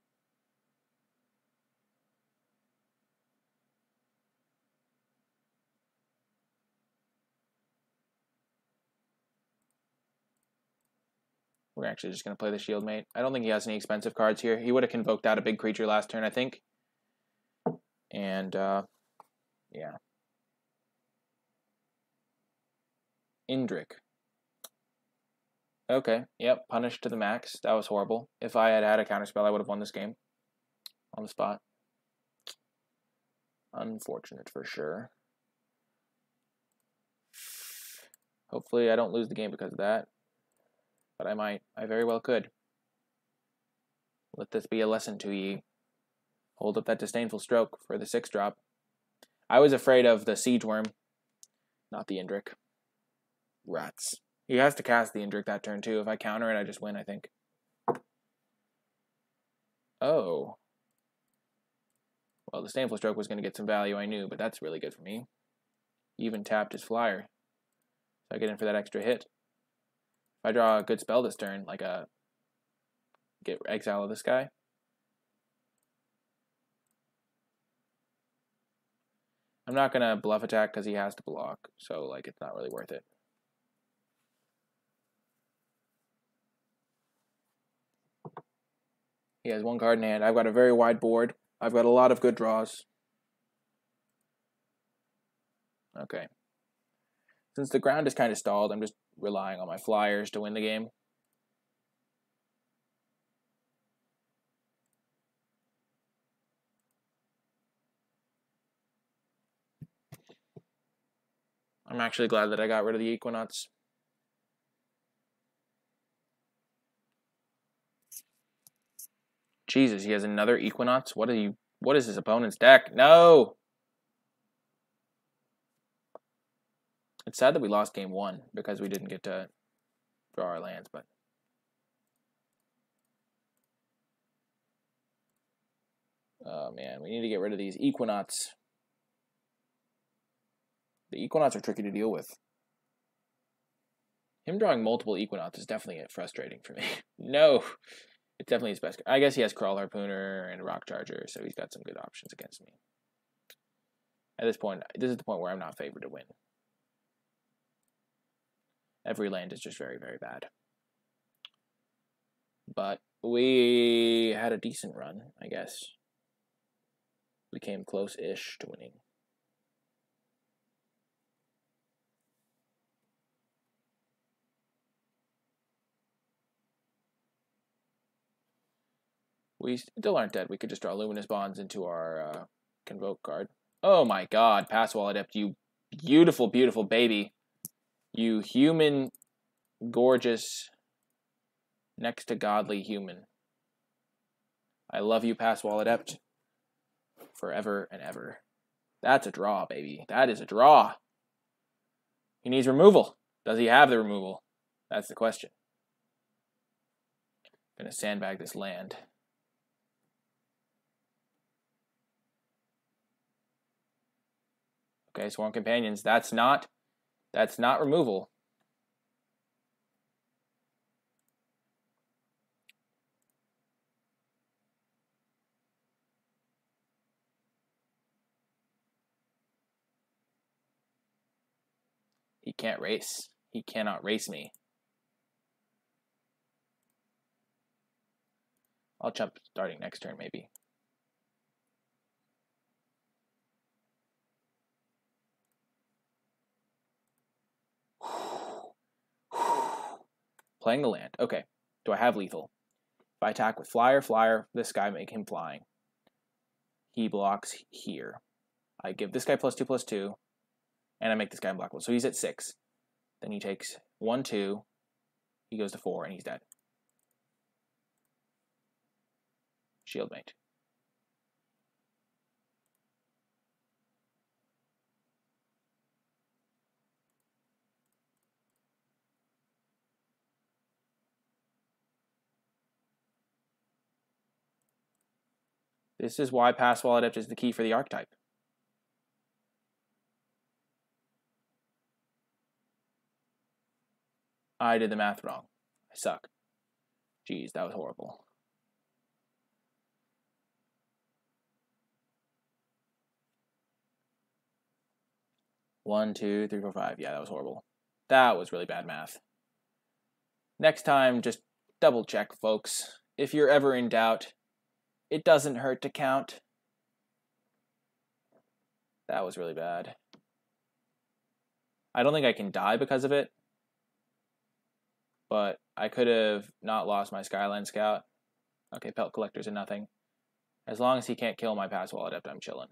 We're actually just going to play the Shieldmate. I don't think he has any expensive cards here. He would have convoked out a big creature last turn, I think. And, yeah. Indrik. Okay, yep, punished to the max. That was horrible. If I had had a counterspell, I would have won this game. On the spot. Unfortunate for sure. Hopefully I don't lose the game because of that. But I might. I very well could. Let this be a lesson to ye. Hold up that Disdainful Stroke for the 6-drop. I was afraid of the Siege Worm, not the Indrik. Rats. He has to cast the Indrik that turn too. If I counter it, I just win, I think. Oh. Well, the Disdainful Stroke was going to get some value, I knew, but that's really good for me. He even tapped his flyer. So I get in for that extra hit. If I draw a good spell this turn, like a get exile of this guy. I'm not going to bluff attack because he has to block, so like it's not really worth it. He has one card in hand. I've got a very wide board. I've got a lot of good draws. Okay. Since the ground is kind of stalled, I'm just relying on my flyers to win the game. I'm actually glad that I got rid of the Equinox. Jesus, he has another Equinox? What is his opponent's deck? No! It's sad that we lost game 1 because we didn't get to draw our lands, but oh man, we need to get rid of these Equinox. The Equinox are tricky to deal with. Him drawing multiple Equinox is definitely frustrating for me. No! It's definitely his best. I guess he has Crawl Harpooner and Rock Charger, so he's got some good options against me. At this point, this is the point where I'm not favored to win. Every land is just very, very bad. But we had a decent run, I guess. We came close-ish to winning. We still aren't dead. We could just draw Luminous Bonds into our Convoke card. Oh my god, Passwall Adept, you beautiful, beautiful baby. You human, gorgeous, next to godly human. I love you, Passwall Adept, forever and ever. That's a draw, baby. That is a draw. He needs removal. Does he have the removal? That's the question. I'm gonna sandbag this land. Okay, Sworn Companions. That's not removal. He can't race. He cannot race me. I'll jump starting next turn, maybe. Playing the land. Okay. Do I have lethal? If I attack with flyer, this guy, make him flying. He blocks here. I give this guy +2/+2, and I make this guy unblockable. So he's at 6. Then he takes 1, 2. He goes to 4, and he's dead. Shieldmate. This is why Passwall Adept is the key for the archetype. I did the math wrong. I suck. Jeez, that was horrible. One, 2, 3, 4, 5. Yeah, that was horrible. That was really bad math. Next time, just double check, folks. If you're ever in doubt, it doesn't hurt to count. That was really bad. I don't think I can die because of it, but I could have not lost my Skyline Scout. Okay, Pelt Collector's a nothing. As long as he can't kill my Passwall Adept, I'm chilling.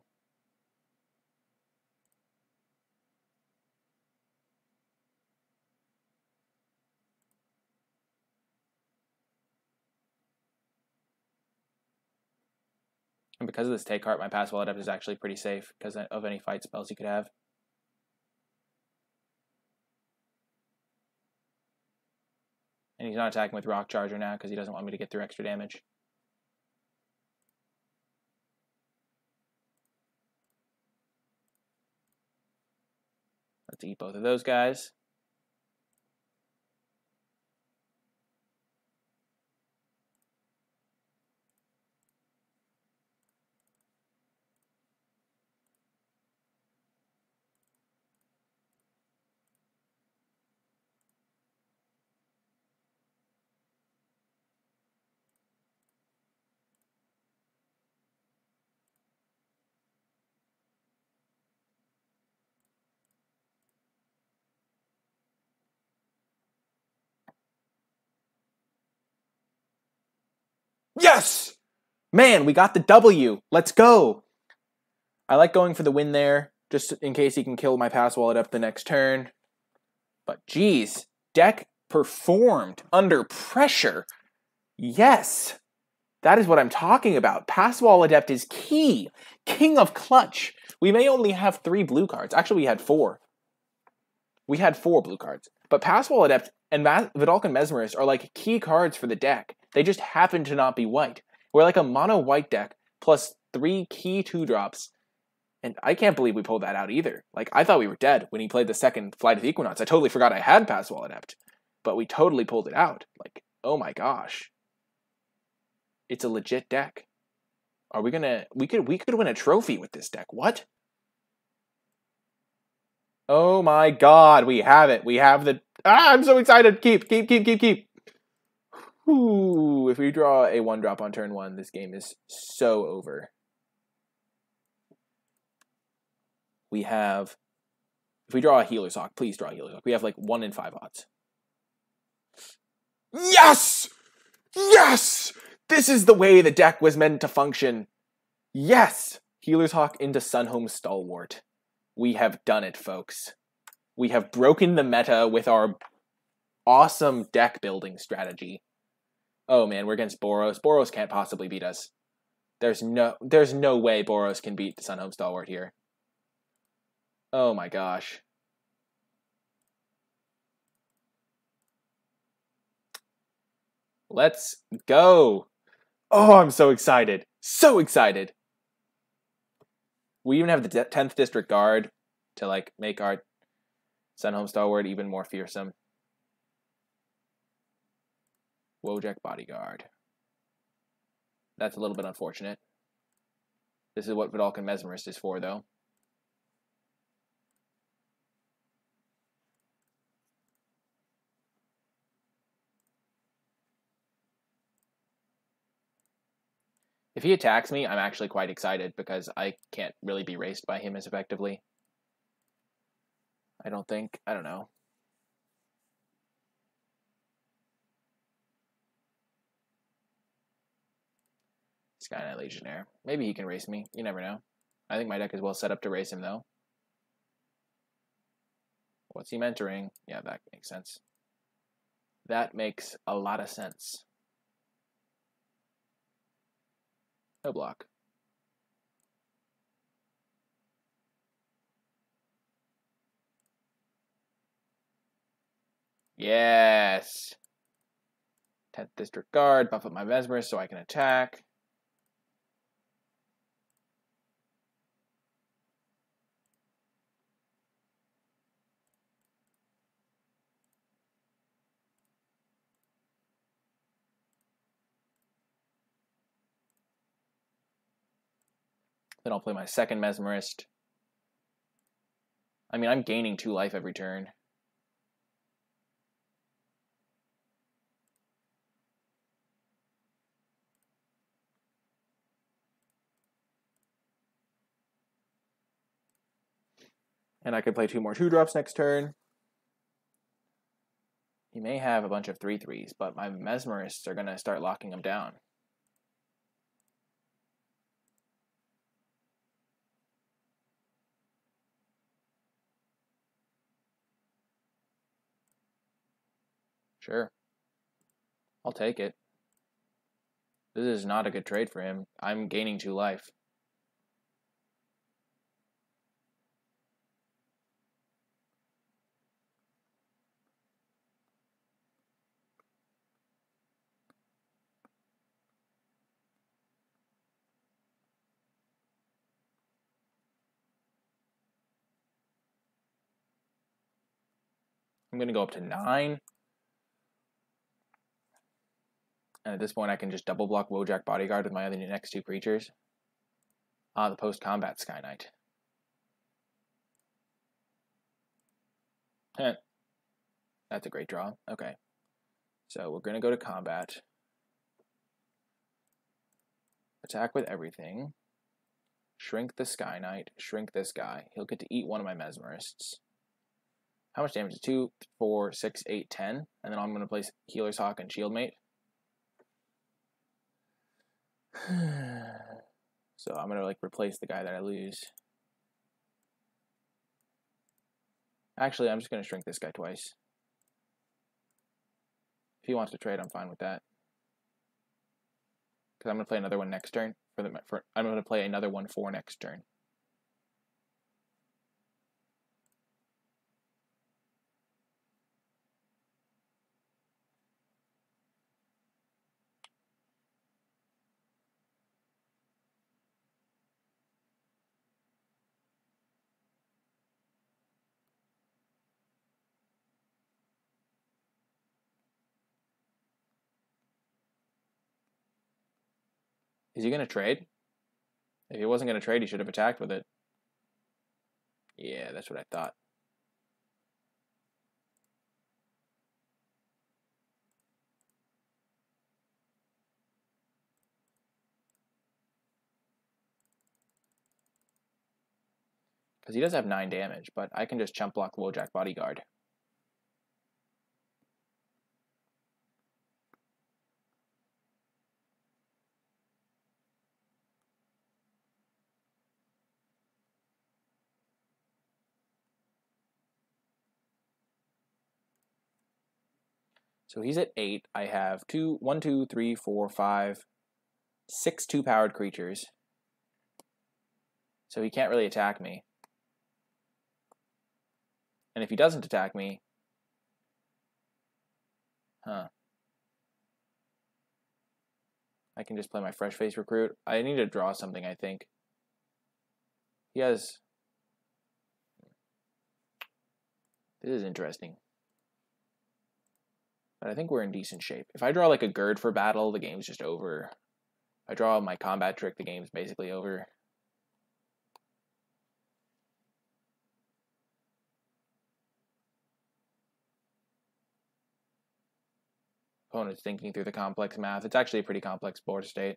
And because of this take card, my Passwall Adept is actually pretty safe because of any fight spells he could have. And he's not attacking with Rock Charger now because he doesn't want me to get through extra damage. Let's eat both of those guys. Yes! Man, we got the W. Let's go. I like going for the win there, just in case he can kill my Passwall Adept the next turn. But geez, deck performed under pressure. Yes, that is what I'm talking about. Passwall Adept is key. King of clutch. We may only have 3 blue cards. Actually, we had 4. We had 4 blue cards. But Passwall Adept and Vidalcan Mesmerist are like key cards for the deck. They just happen to not be white. We're like a mono white deck plus 3 key 2-drops. And I can't believe we pulled that out either. Like, I thought we were dead when he played the second Flight of the Equinox. I totally forgot I had Passwall Adept. But we totally pulled it out. Like, oh my gosh. It's a legit deck. Are we gonna... We could win a trophy with this deck. What? Oh my god, we have it. We have the... Ah, I'm so excited. Keep. Ooh, if we draw a 1-drop on turn 1, this game is so over. We have... If we draw a Healer's Hawk, please draw a Healer's Hawk. We have like 1 in 5 odds. Yes! Yes! This is the way the deck was meant to function. Yes! Healer's Hawk into Sunhome Stalwart. We have done it, folks. We have broken the meta with our awesome deck building strategy. Oh man, we're against Boros. Boros can't possibly beat us. There's no way Boros can beat the Sunhome Stalwart here. Oh my gosh. Let's go. Oh, I'm so excited. So excited. We even have the 10th District Guard to like make our Sunhome Stalwart even more fearsome. Wojak Bodyguard. That's a little bit unfortunate. This is what Vidalcan Mesmerist is for, though. If he attacks me, I'm actually quite excited because I can't really be raced by him as effectively. I don't think. I don't know. Sky Knight Legionnaire. Maybe he can race me. You never know. I think my deck is well set up to race him, though. What's he mentoring? Yeah, that makes sense. That makes a lot of sense. No block. Yes! 10th District Guard, buff up my Mesmerist so I can attack. Then I'll play my second Mesmerist. I mean, I'm gaining 2 life every turn. And I could play 2 more 2-drops next turn. He may have a bunch of 3/3s, but my Mesmerists are going to start locking him down. Sure. I'll take it. This is not a good trade for him. I'm gaining 2 life. I'm going to go up to 9. And at this point, I can just double block Wojak Bodyguard with my other next 2 creatures. The post-combat Sky Knight. That's a great draw. Okay. So we're going to go to combat. Attack with everything. Shrink the Sky Knight. Shrink this guy. He'll get to eat one of my Mesmerists. How much damage is 2, 4, 6, 8, 10? And then I'm going to place Healer's Hawk and Shieldmate. So I'm going to like replace the guy that I lose. Actually, I'm just going to shrink this guy twice. If he wants to trade, I'm fine with that. Because I'm going to play another one next turn. I'm going to play another one for next turn. Is he going to trade? If he wasn't going to trade, he should have attacked with it. Yeah, that's what I thought. Because he does have 9 damage, but I can just chump block the Wojak Bodyguard. So he's at 8. I have 1, 2, 3, 4, 5, 6 2-powered creatures. So he can't really attack me. And if he doesn't attack me... I can just play my Fresh Face Recruit. I need to draw something, I think. He has... This is interesting. But I think we're in decent shape. If I draw like a Gird for battle, the game's just over. If I draw my combat trick, the game's basically over. Opponent's thinking through the complex math. It's actually a pretty complex board state.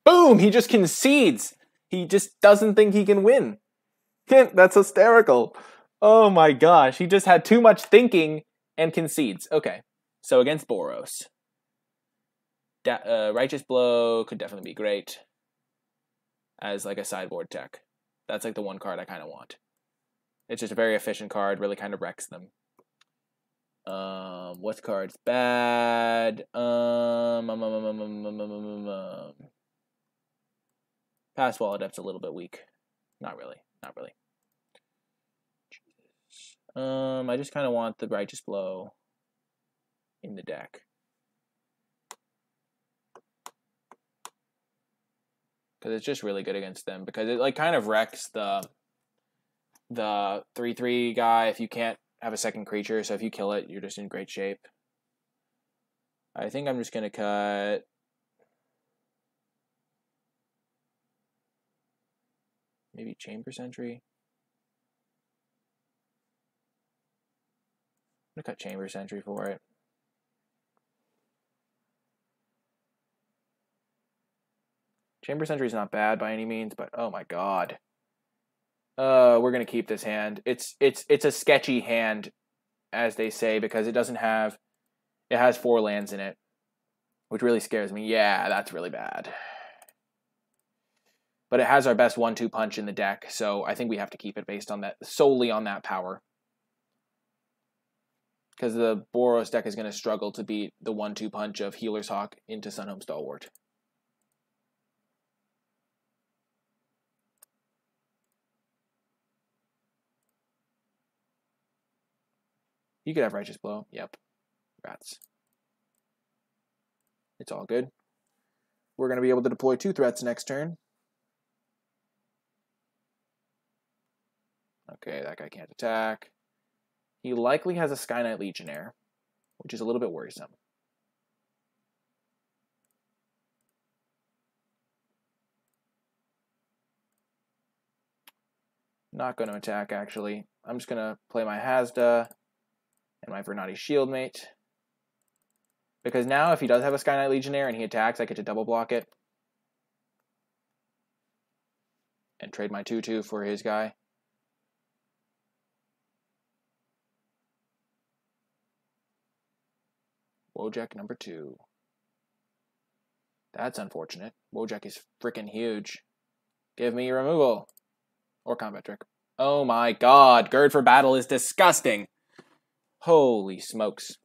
Boom! He just concedes. He just doesn't think he can win. That's hysterical. Oh my gosh. He just had too much thinking and concedes. Okay. So against Boros. Righteous Blow could definitely be great as like a sideboard tech. That's like the one card I kind of want. It's just a very efficient card, really kind of wrecks them. What card's bad? Pass Wall Adept's a little bit weak. Not really. Not really. I just kind of want the Righteous Blow in the deck. Because it's just really good against them. Because it like kind of wrecks the 3/3 guy if you can't have a second creature. So if you kill it, you're just in great shape. I think I'm just going to cut... Maybe Chamber Sentry. I'm going to cut Chamber Sentry for it. Chamber Sentry is not bad by any means, but oh my god. We're going to keep this hand. It's a sketchy hand, as they say, because it doesn't have... It has 4 lands in it, which really scares me. Yeah, that's really bad. But it has our best 1/2 punch in the deck, so I think we have to keep it based on that, solely on that power. Because the Boros deck is going to struggle to beat the 1/2 punch of Healer's Hawk into Sunhome Stalwart. You could have Righteous Blow. Yep. Rats. It's all good. We're going to be able to deploy 2 threats next turn. Okay, that guy can't attack. He likely has a Sky Knight Legionnaire, which is a little bit worrisome. Not going to attack, actually. I'm just going to play my Hazda and my Vernati Shieldmate. Because now, if he does have a Sky Knight Legionnaire and he attacks, I get to double block it. And trade my 2/2 for his guy. Wojak number 2. That's unfortunate. Wojak is freaking huge. Give me removal. Or combat trick. Oh my god, Gird for battle is disgusting. Holy smokes.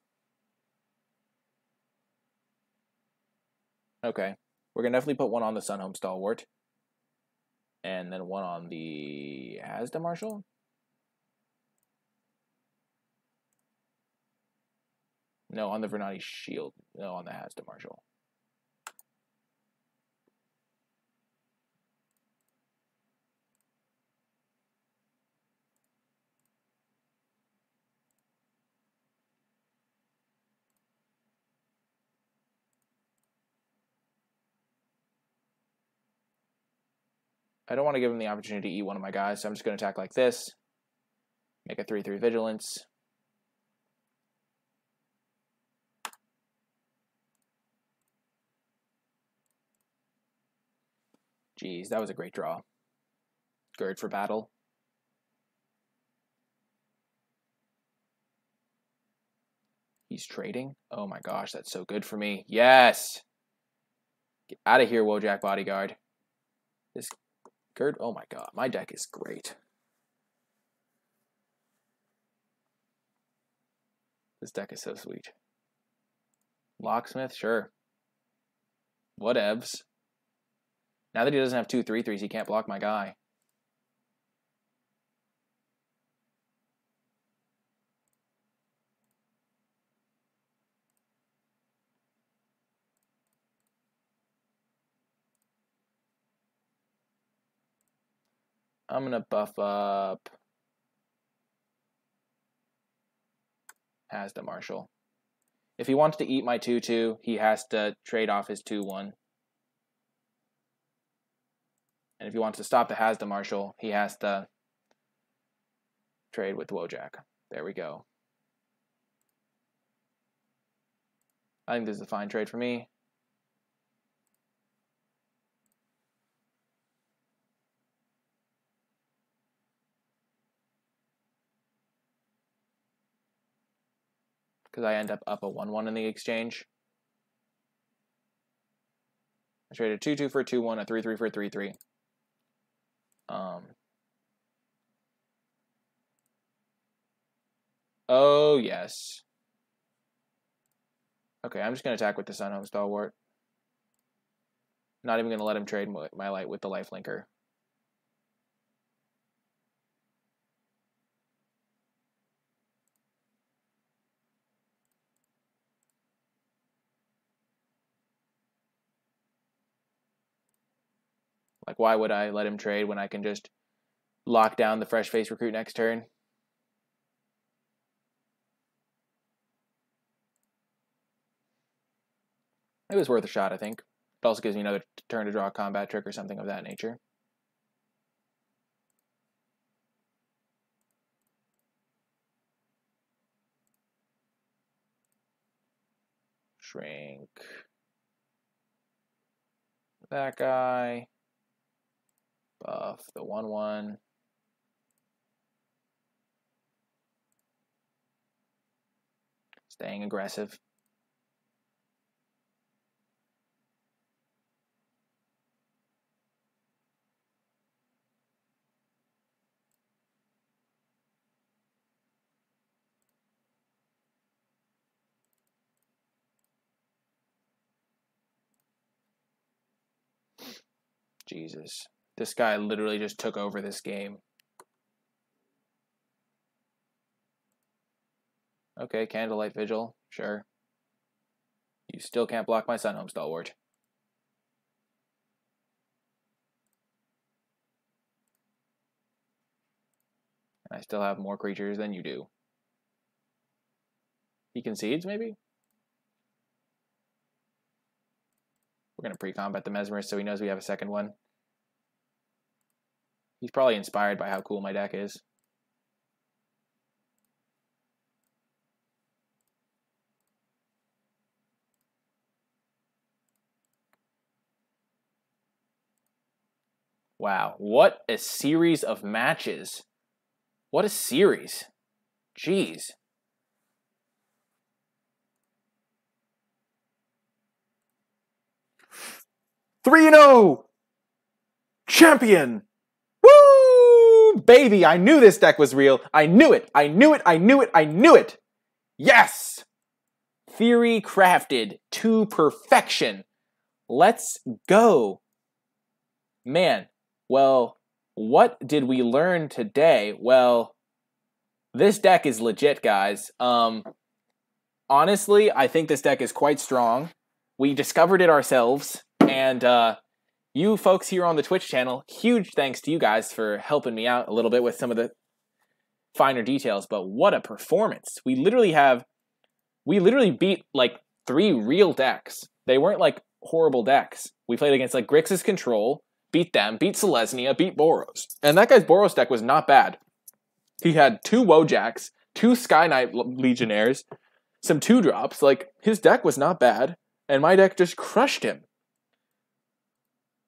Okay. We're going to definitely put one on the Sunhome Stalwart. And then one on the Hazda Marshal. No, on the Vernati Shield. No, on the Hazda Marshal. I don't want to give him the opportunity to eat one of my guys, so I'm just going to attack like this. Make a 3/3 Vigilance. Jeez, that was a great draw. Gird for battle. He's trading? Oh my gosh, that's so good for me. Yes! Get out of here, Wojak Bodyguard. This Gird, oh my god, my deck is great. This deck is so sweet. Locksmith, sure. Whatevs. Now that he doesn't have 2 3/3s, he can't block my guy. I'm going to buff up Hasda Marshall. If he wants to eat my 2/2, he has to trade off his 2/1. And if he wants to stop the Hasda Marshall, he has to trade with Wojak. There we go. I think this is a fine trade for me. Because I end up a 1/1 in the exchange. I traded 2/2 for a 2/1, a 3/3 for a 3/3. Oh, yes. Okay, I'm just going to attack with the Sunhome Stalwart. Not even going to let him trade my light with the Lifelinker. Like, why would I let him trade when I can just lock down the Fresh Face Recruit next turn? It was worth a shot, I think. It also gives me another turn to draw a combat trick or something of that nature. Shrink. That guy. Buff the 1/1. Staying aggressive. Jesus. This guy literally just took over this game. Okay, Candlelight Vigil, sure. You still can't block my Sunhome Stalwart. I still have more creatures than you do. He concedes, maybe? We're going to pre-combat the Mesmerist so he knows we have a second one. He's probably inspired by how cool my deck is. Wow, what a series of matches. What a series. Jeez. Three 3-0! Champion! Woo! Baby, I knew this deck was real. I knew it. I knew it. I knew it. I knew it. Yes! Theory crafted to perfection. Let's go. Man, well, what did we learn today? Well, this deck is legit, guys. Honestly, I think this deck is quite strong. We discovered it ourselves, and you folks here on the Twitch channel, huge thanks to you guys for helping me out a little bit with some of the finer details, but what a performance. We literally beat like 3 real decks. They weren't like horrible decks. We played against like Grixis Control, beat them, beat Selesnya, beat Boros. And that guy's Boros deck was not bad. He had 2 Wojaks, 2 Sky Knight Legionnaires, some 2-drops. Like, his deck was not bad, and my deck just crushed him.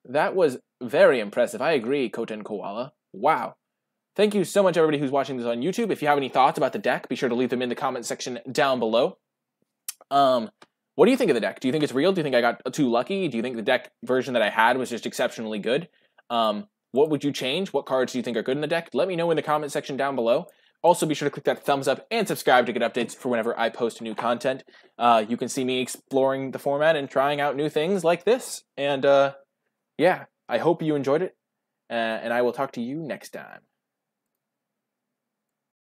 That was very impressive. I agree, Koten Koala. Wow. Thank you so much, everybody who's watching this on YouTube. If you have any thoughts about the deck, be sure to leave them in the comment section down below. What do you think of the deck? Do you think it's real? Do you think I got too lucky? Do you think the deck version that I had was just exceptionally good? What would you change? What cards do you think are good in the deck? Let me know in the comment section down below. Also, be sure to click that thumbs up and subscribe to get updates for whenever I post new content. You can see me exploring the format and trying out new things like this. And yeah, I hope you enjoyed it, and I will talk to you next time.